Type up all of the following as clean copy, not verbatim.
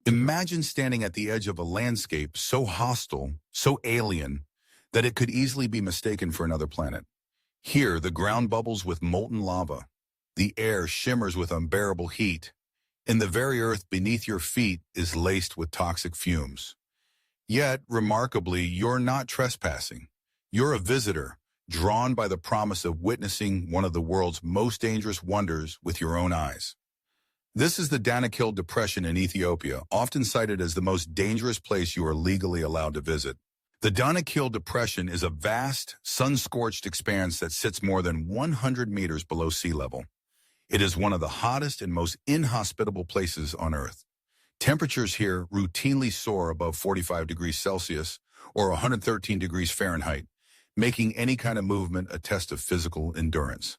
Imagine standing at the edge of a landscape so hostile, so alien, that it could easily be mistaken for another planet. Here, the ground bubbles with molten lava. The air shimmers with unbearable heat, and the very earth beneath your feet is laced with toxic fumes. Yet, remarkably, you're not trespassing. You're a visitor, drawn by the promise of witnessing one of the world's most dangerous wonders with your own eyes. This is the Danakil Depression in Ethiopia, often cited as the most dangerous place you are legally allowed to visit. The Danakil Depression is a vast, sun-scorched expanse that sits more than 100 meters below sea level. It is one of the hottest and most inhospitable places on Earth. Temperatures here routinely soar above 45 degrees Celsius or 113 degrees Fahrenheit, making any kind of movement a test of physical endurance.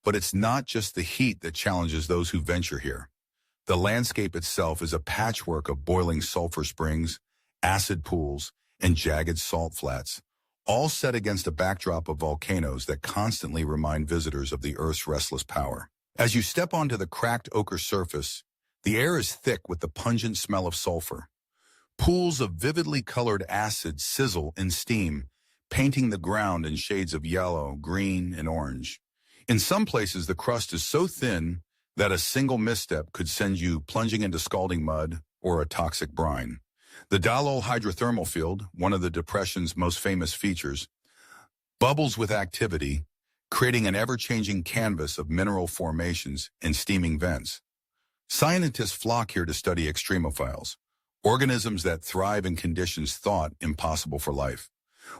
But it's not just the heat that challenges those who venture here. The landscape itself is a patchwork of boiling sulfur springs, acid pools, and jagged salt flats, all set against a backdrop of volcanoes that constantly remind visitors of the Earth's restless power. As you step onto the cracked ochre surface, the air is thick with the pungent smell of sulfur. Pools of vividly colored acid sizzle and steam, painting the ground in shades of yellow, green, and orange. In some places, the crust is so thin that a single misstep could send you plunging into scalding mud or a toxic brine. The Dalol hydrothermal field, one of the depression's most famous features, bubbles with activity, creating an ever-changing canvas of mineral formations and steaming vents. Scientists flock here to study extremophiles, organisms that thrive in conditions thought impossible for life,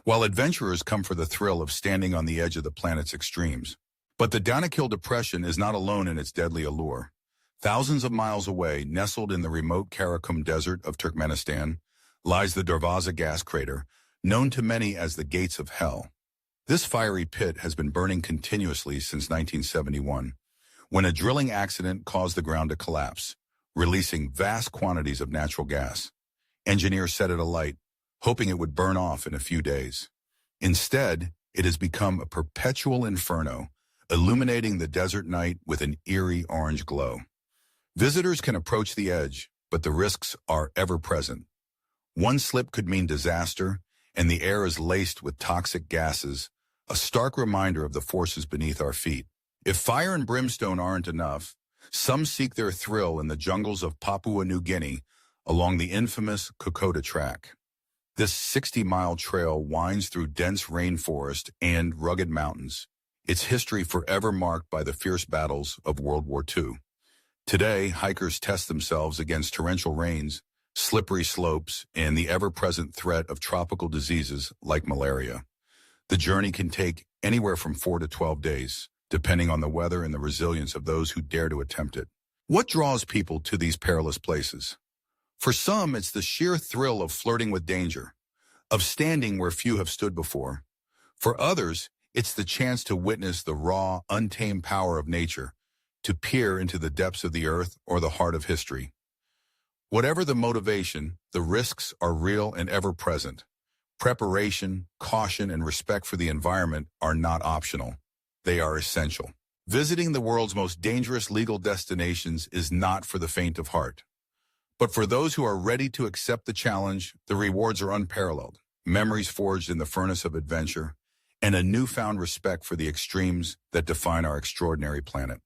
while adventurers come for the thrill of standing on the edge of the planet's extremes. But the Danakil Depression is not alone in its deadly allure. Thousands of miles away, nestled in the remote Karakum Desert of Turkmenistan, lies the Darvaza gas crater, known to many as the Gates of Hell. This fiery pit has been burning continuously since 1971, when a drilling accident caused the ground to collapse, releasing vast quantities of natural gas. Engineers set it alight, hoping it would burn off in a few days. Instead, it has become a perpetual inferno, illuminating the desert night with an eerie orange glow. Visitors can approach the edge, but the risks are ever present. One slip could mean disaster, and the air is laced with toxic gases, a stark reminder of the forces beneath our feet. If fire and brimstone aren't enough, some seek their thrill in the jungles of Papua New Guinea along the infamous Kokoda Track. This 60-mile trail winds through dense rainforest and rugged mountains, its history forever marked by the fierce battles of World War II. Today, hikers test themselves against torrential rains, slippery slopes, and the ever-present threat of tropical diseases like malaria. The journey can take anywhere from 4 to 12 days, depending on the weather and the resilience of those who dare to attempt it. What draws people to these perilous places? For some, it's the sheer thrill of flirting with danger, of standing where few have stood before. For others, it's the chance to witness the raw, untamed power of nature, to peer into the depths of the earth or the heart of history. Whatever the motivation, the risks are real and ever-present. Preparation, caution, and respect for the environment are not optional. They are essential. Visiting the world's most dangerous legal destinations is not for the faint of heart. But for those who are ready to accept the challenge, the rewards are unparalleled. Memories forged in the furnace of adventure, and a newfound respect for the extremes that define our extraordinary planet.